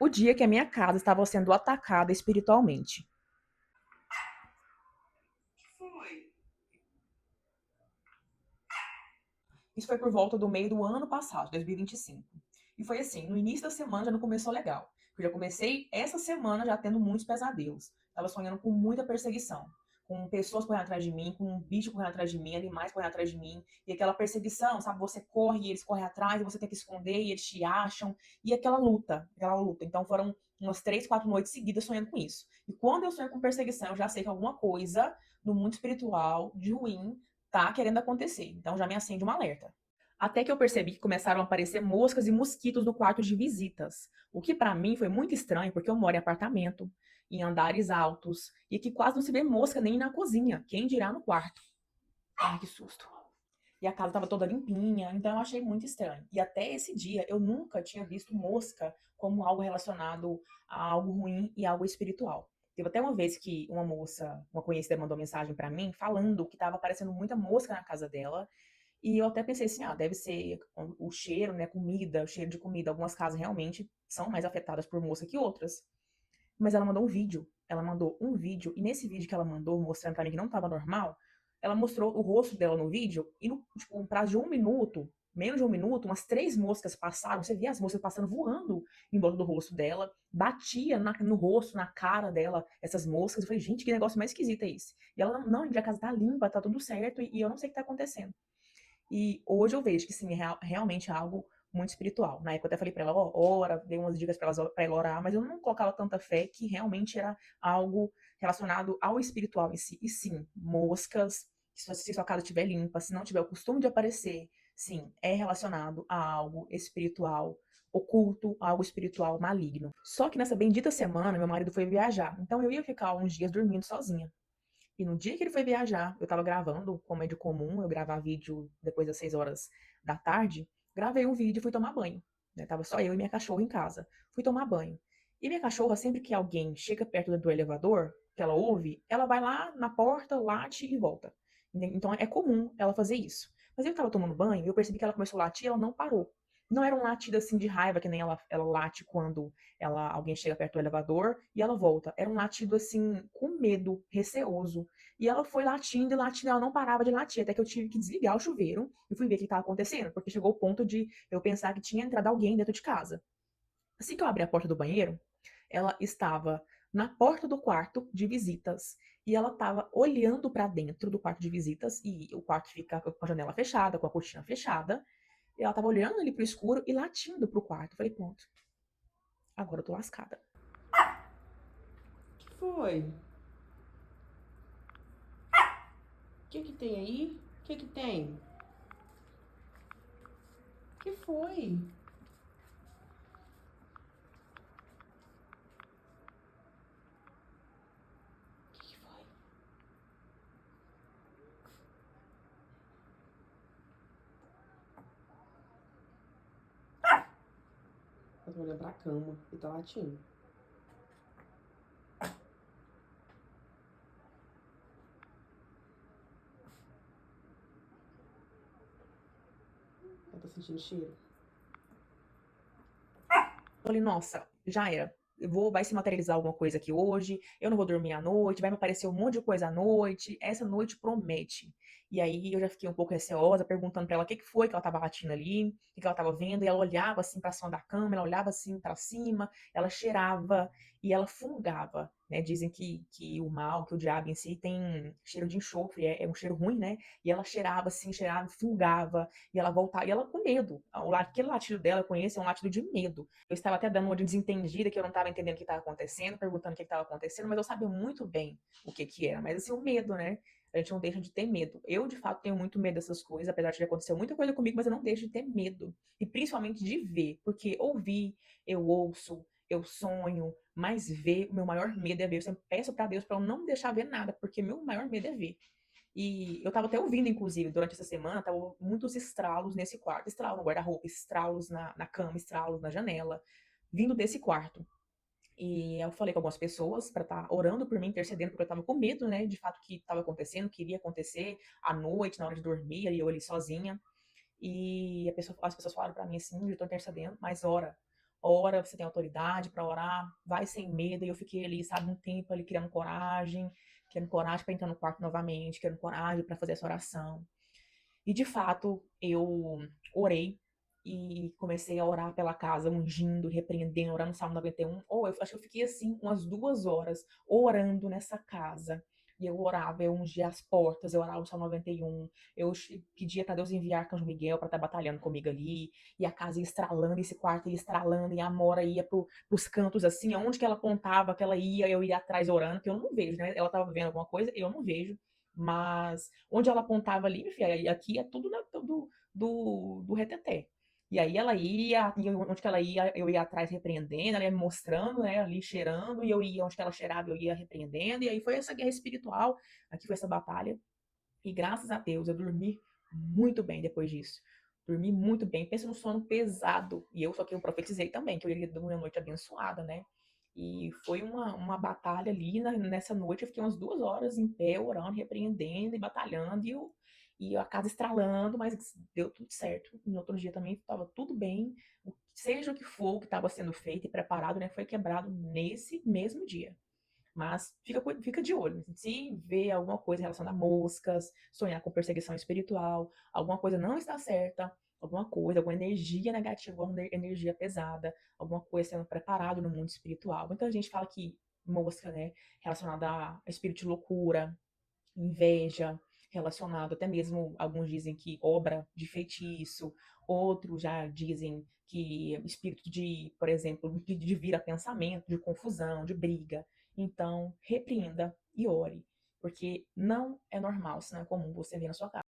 O dia que a minha casa estava sendo atacada espiritualmente. Foi. Isso foi por volta do meio do ano passado, 2025. E foi assim, no início da semana já não começou legal. Eu já comecei essa semana já tendo muitos pesadelos. Tava sonhando com muita perseguição. Com pessoas correndo atrás de mim, com um bicho correndo atrás de mim, animais correndo atrás de mim. E aquela perseguição, sabe? Você corre e eles correm atrás, e você tem que esconder e eles te acham. E aquela luta, aquela luta. Então foram umas 3, 4 noites seguidas sonhando com isso. E quando eu sonho com perseguição, eu já sei que alguma coisa no mundo espiritual, de ruim, tá querendo acontecer. Então já me acende um alerta. Até que eu percebi que começaram a aparecer moscas e mosquitos no quarto de visitas, o que para mim foi muito estranho, porque eu moro em apartamento, em andares altos, e que quase não se vê mosca nem na cozinha, quem dirá no quarto. Ai, que susto. E a casa estava toda limpinha, então eu achei muito estranho. E até esse dia eu nunca tinha visto mosca como algo relacionado a algo ruim e algo espiritual. Teve até uma vez que uma moça, uma conhecida, mandou mensagem para mim falando que estava aparecendo muita mosca na casa dela e eu até pensei assim, deve ser o cheiro, né, comida, o cheiro de comida. Algumas casas realmente são mais afetadas por mosca que outras. Mas ela mandou um vídeo. Ela mandou um vídeo, e nesse vídeo que ela mandou, mostrando pra mim que não tava normal, ela mostrou o rosto dela no vídeo, e no, tipo, um prazo de 1 minuto, menos de 1 minuto, umas 3 moscas passaram. Você via as moscas passando voando em volta do rosto dela, batia no rosto, na cara dela, essas moscas. Eu falei, gente, que negócio mais esquisito é esse? E ela, não, a casa tá limpa, tá tudo certo, e eu não sei o que tá acontecendo. E hoje eu vejo que sim, realmente é algo muito espiritual. Na época eu até falei pra ela, ó, ora, dei umas dicas pra ela orar, mas eu não colocava tanta fé que realmente era algo relacionado ao espiritual em si. E sim, moscas, se sua casa estiver limpa, se não tiver o costume de aparecer, sim, é relacionado a algo espiritual oculto, algo espiritual maligno. Só que nessa bendita semana, meu marido foi viajar, então eu ia ficar uns dias dormindo sozinha. E no dia que ele foi viajar, eu tava gravando, como é de comum, eu gravar vídeo depois das 6 horas da tarde. Gravei um vídeo e fui tomar banho. Né? Tava só eu e minha cachorra em casa. Fui tomar banho. E minha cachorra, sempre que alguém chega perto do elevador, que ela ouve, ela vai lá na porta, late e volta. Então é comum ela fazer isso. Mas eu tava tomando banho e eu percebi que ela começou a latir e ela não parou. Não era um latido assim de raiva, que nem ela late quando alguém chega perto do elevador e ela volta. Era um latido assim, com medo, receoso. E ela foi latindo e latindo, ela não parava de latir, até que eu tive que desligar o chuveiro e fui ver o que estava acontecendo, porque chegou o ponto de eu pensar que tinha entrado alguém dentro de casa. Assim que eu abri a porta do banheiro, ela estava na porta do quarto de visitas e ela estava olhando para dentro do quarto de visitas e o quarto fica com a janela fechada, com a cortina fechada. E ela estava olhando ali pro escuro e latindo pro quarto. Eu falei, pronto, agora eu tô lascada. Que foi? Que tem aí? Que tem? Que foi? Que foi? Ela tá olhando pra cama e tá latindo. Ela tá sentindo cheiro. Eu falei, nossa, já era. Vai se materializar alguma coisa aqui hoje, eu não vou dormir à noite, vai me aparecer um monte de coisa à noite, essa noite promete. E aí eu já fiquei um pouco receosa, perguntando pra ela o que que foi que ela tava latindo ali, o que que ela tava vendo, e ela olhava assim pra cima da cama, ela olhava assim pra cima, ela cheirava e ela fungava, né? Dizem que o mal, que o diabo em si tem cheiro de enxofre, é um cheiro ruim, né? E ela cheirava assim, cheirava, fungava, e ela voltava, e ela com medo. Aquele latido dela, eu conheço, é um latido de medo. Eu estava até dando uma de desentendida, que eu não estava entendendo o que estava acontecendo, perguntando o que estava acontecendo, mas eu sabia muito bem o que que era. Mas assim, o medo, né? A gente não deixa de ter medo. Eu, de fato, tenho muito medo dessas coisas, apesar de já acontecer muita coisa comigo, mas eu não deixo de ter medo. E principalmente de ver, porque ouvir, eu ouço, eu sonho, mas ver, o meu maior medo é ver. Eu sempre peço para Deus para eu não deixar ver nada, porque meu maior medo é ver. E eu tava até ouvindo, inclusive, durante essa semana, tava muitos estralos nesse quarto. Estralos no guarda-roupa, estralos na cama, estralos na janela, vindo desse quarto. E eu falei com algumas pessoas para estar orando por mim, intercedendo, porque eu tava com medo, né, de fato que estava acontecendo, que iria acontecer à noite, na hora de dormir, ali sozinha. E as pessoas falaram para mim assim, eu tô intercedendo, mas ora. ora, você tem autoridade para orar, vai sem medo. E eu fiquei ali, sabe, um tempo ali criando coragem para entrar no quarto novamente, criando coragem para fazer essa oração. E de fato, eu orei e comecei a orar pela casa, ungindo, repreendendo, orando o Salmo 91. Ou eu acho que eu fiquei assim umas 2 horas orando nessa casa. E eu orava, eu ungia as portas, eu orava o Salmo 91, eu pedia para Deus enviar Arcanjo Miguel para estar batalhando comigo ali, e a casa ia estralando, esse quarto ia estralando, e a Amora ia pros cantos assim, aonde que ela apontava, que ela ia, eu ia atrás orando, que eu não vejo, né? Ela estava vendo alguma coisa, eu não vejo, mas onde ela apontava ali, minha filha, aqui é tudo do reteté. E aí ela ia, e onde que ela ia, eu ia atrás repreendendo, ela ia me mostrando, né, ali cheirando, e eu ia onde que ela cheirava, eu ia repreendendo, e aí foi essa guerra espiritual, aqui foi essa batalha, e graças a Deus eu dormi muito bem depois disso. Dormi muito bem, pensa no sono pesado, e eu só que eu profetizei também, que eu iria dormir uma noite abençoada, né? E foi uma batalha ali, nessa noite eu fiquei umas 2 horas em pé, orando, repreendendo e batalhando, e a casa estralando, mas deu tudo certo. No outro dia também estava tudo bem, seja o que for o que estava sendo feito e preparado, né, foi quebrado nesse mesmo dia. Mas fica de olho. Se vê alguma coisa relacionada a moscas, sonhar com perseguição espiritual, alguma coisa não está certa, alguma coisa, alguma energia negativa, alguma energia pesada, alguma coisa sendo preparado no mundo espiritual. Muita gente fala que mosca, né, relacionada a espírito de loucura, inveja, relacionado até mesmo, alguns dizem que obra de feitiço, outros já dizem que espírito de, por exemplo, de vira pensamento, de confusão, de briga. Então, repreenda e ore, porque não é normal, se não é comum você ver na sua casa.